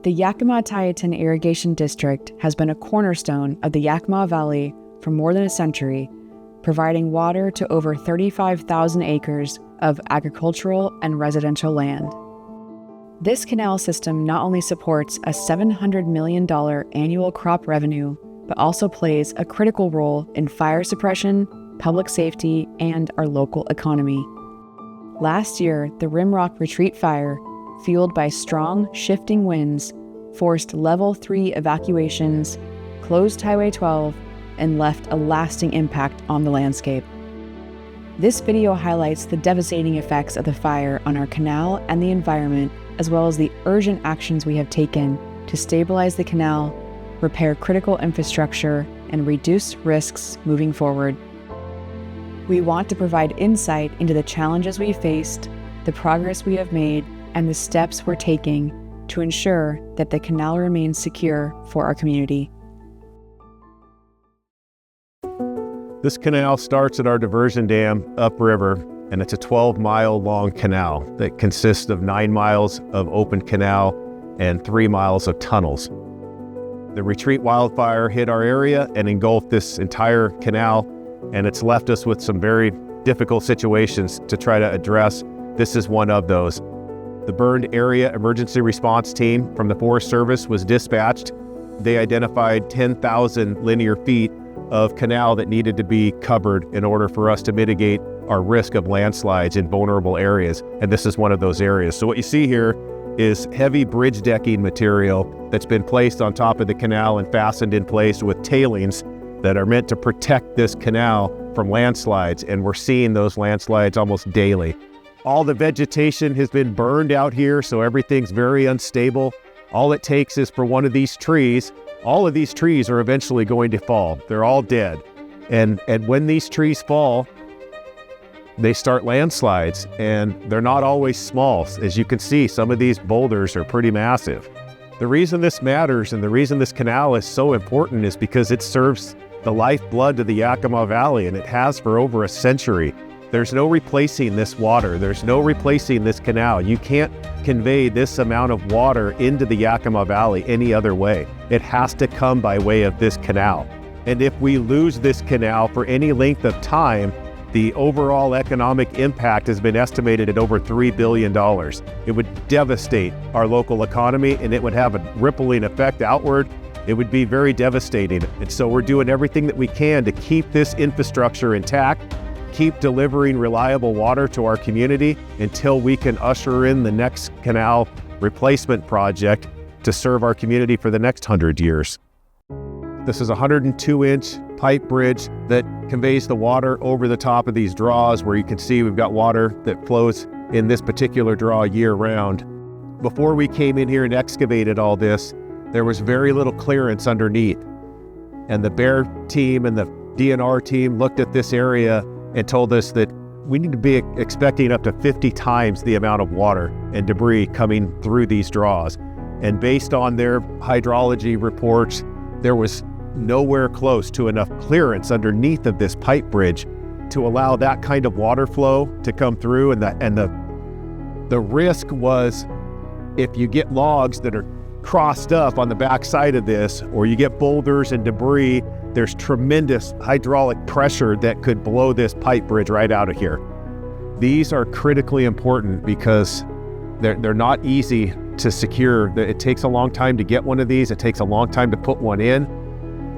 The Yakima-Tieton Irrigation District has been a cornerstone of the Yakima Valley for more than a century, providing water to over 35,000 acres of agricultural and residential land. This canal system not only supports a $700 million annual crop revenue, but also plays a critical role in fire suppression, public safety, and our local economy. Last year, the Rimrock Retreat Fire, fueled by strong, shifting winds, forced Level 3 evacuations, closed Highway 12, and left a lasting impact on the landscape. This video highlights the devastating effects of the fire on our canal and the environment, as well as the urgent actions we have taken to stabilize the canal, repair critical infrastructure, and reduce risks moving forward. We want to provide insight into the challenges we faced, the progress we have made, and the steps we're taking to ensure that the canal remains secure for our community. This canal starts at our diversion dam upriver, and it's a 12-mile long canal that consists of 9 miles of open canal and 3 miles of tunnels. The Retreat wildfire hit our area and engulfed this entire canal, and it's left us with some very difficult situations to try to address. This is one of those. The burned area emergency response team from the Forest Service was dispatched. They identified 10,000 linear feet of canal that needed to be covered in order for us to mitigate our risk of landslides in vulnerable areas, and this is one of those areas. So what you see here is heavy bridge decking material that's been placed on top of the canal and fastened in place with tailings that are meant to protect this canal from landslides, and we're seeing those landslides almost daily. All the vegetation has been burned out here, so everything's very unstable. All it takes is for one of these trees. All of these trees are eventually going to fall. They're all dead. And when these trees fall, they start landslides, and they're not always small. As you can see, some of these boulders are pretty massive. The reason this matters and the reason this canal is so important is because it serves the lifeblood of the Yakima Valley, and it has for over a century. There's no replacing this water. There's no replacing this canal. You can't convey this amount of water into the Yakima Valley any other way. It has to come by way of this canal. And if we lose this canal for any length of time, the overall economic impact has been estimated at over $3 billion. It would devastate our local economy, and it would have a rippling effect outward. It would be very devastating. And so we're doing everything that we can to keep this infrastructure intact, keep delivering reliable water to our community until we can usher in the next canal replacement project to serve our community for the next 100 years. This is a 102-inch pipe bridge that conveys the water over the top of these draws, where you can see we've got water that flows in this particular draw year-round. Before we came in here and excavated all this, there was very little clearance underneath. And the Bear team and the DNR team looked at this area and told us that we need to be expecting up to 50 times the amount of water and debris coming through these draws. And based on their hydrology reports, there was nowhere close to enough clearance underneath of this pipe bridge to allow that kind of water flow to come through. And the risk was, if you get logs that are crossed up on the back side of this, or you get boulders and debris, there's tremendous hydraulic pressure that could blow this pipe bridge right out of here. These are critically important because they're not easy to secure. It takes a long time to get one of these. It takes a long time to put one in.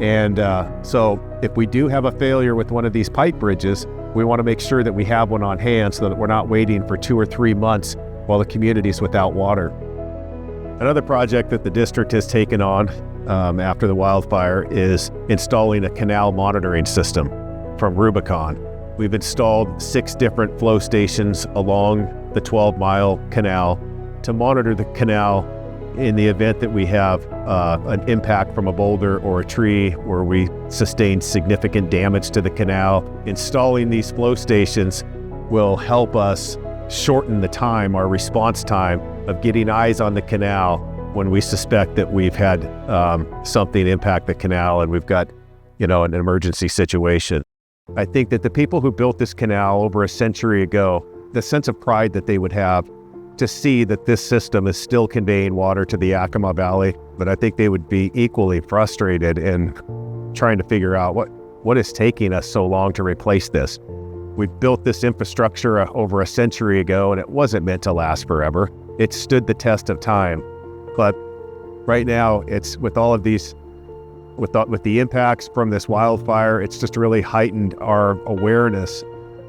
And so if we do have a failure with one of these pipe bridges, we want to make sure that we have one on hand so that we're not waiting for 2 or 3 months while the community's without water. Another project that the district has taken on after the wildfire is installing a canal monitoring system from Rubicon. We've installed 6 different flow stations along the 12-mile canal to monitor the canal in the event that we have an impact from a boulder or a tree where we sustain significant damage to the canal. Installing these flow stations will help us shorten the time, our response time, of getting eyes on the canal when we suspect that we've had something impact the canal and we've got, an emergency situation. I think that the people who built this canal over a century ago, the sense of pride that they would have to see that this system is still conveying water to the Yakima Valley, but I think they would be equally frustrated in trying to figure out what is taking us so long to replace this. We've built this infrastructure over a century ago, and it wasn't meant to last forever. It stood the test of time. But right now, it's with all of these, with the impacts from this wildfire, it's just really heightened our awareness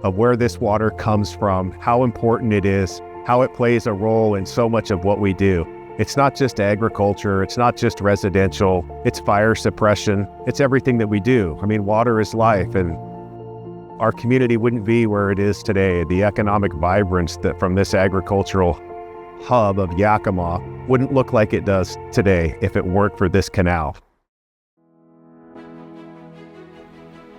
of where this water comes from, how important it is, how it plays a role in so much of what we do. It's not just agriculture, it's not just residential, it's fire suppression, it's everything that we do. I mean, water is life, and our community wouldn't be where it is today. The economic vibrance that from this agricultural hub of Yakima wouldn't look like it does today if it weren't for this canal.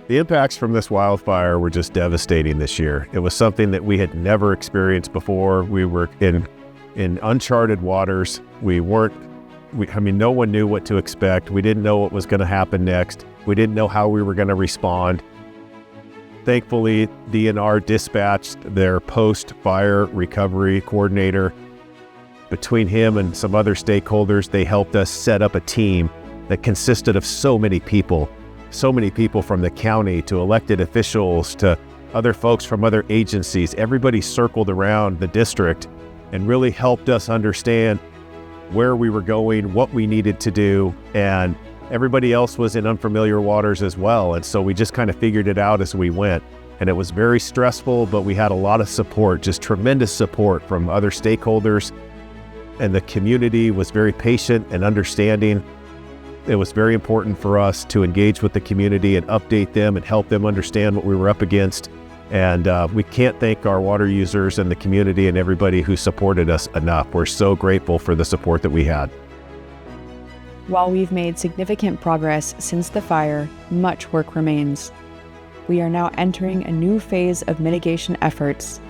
The impacts from this wildfire were just devastating this year. It was something that we had never experienced before. We were in uncharted waters. No one knew what to expect. We didn't know what was going to happen next. We didn't know how we were going to respond. Thankfully, DNR dispatched their post-fire recovery coordinator. Between him and some other stakeholders, they helped us set up a team that consisted of so many people from the county to elected officials to other folks from other agencies. Everybody circled around the district and really helped us understand where we were going, what we needed to do, and everybody else was in unfamiliar waters as well. And so we just kind of figured it out as we went. And it was very stressful, but we had a lot of support, just tremendous support from other stakeholders. And the community was very patient and understanding. It was very important for us to engage with the community and update them and help them understand what we were up against. And we can't thank our water users and the community and everybody who supported us enough. We're so grateful for the support that we had. While we've made significant progress since the fire, much work remains. We are now entering a new phase of mitigation efforts,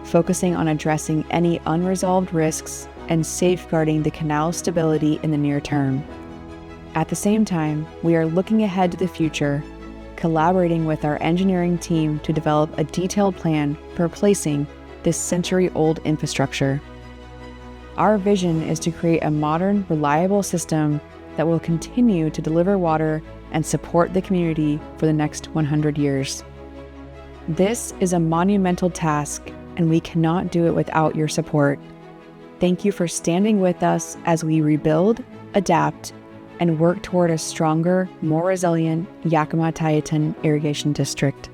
focusing on addressing any unresolved risks and safeguarding the canal's stability in the near term. At the same time, we are looking ahead to the future, collaborating with our engineering team to develop a detailed plan for replacing this century-old infrastructure. Our vision is to create a modern, reliable system that will continue to deliver water and support the community for the next 100 years. This is a monumental task, and we cannot do it without your support. Thank you for standing with us as we rebuild, adapt, and work toward a stronger, more resilient Yakima-Tieton Irrigation District.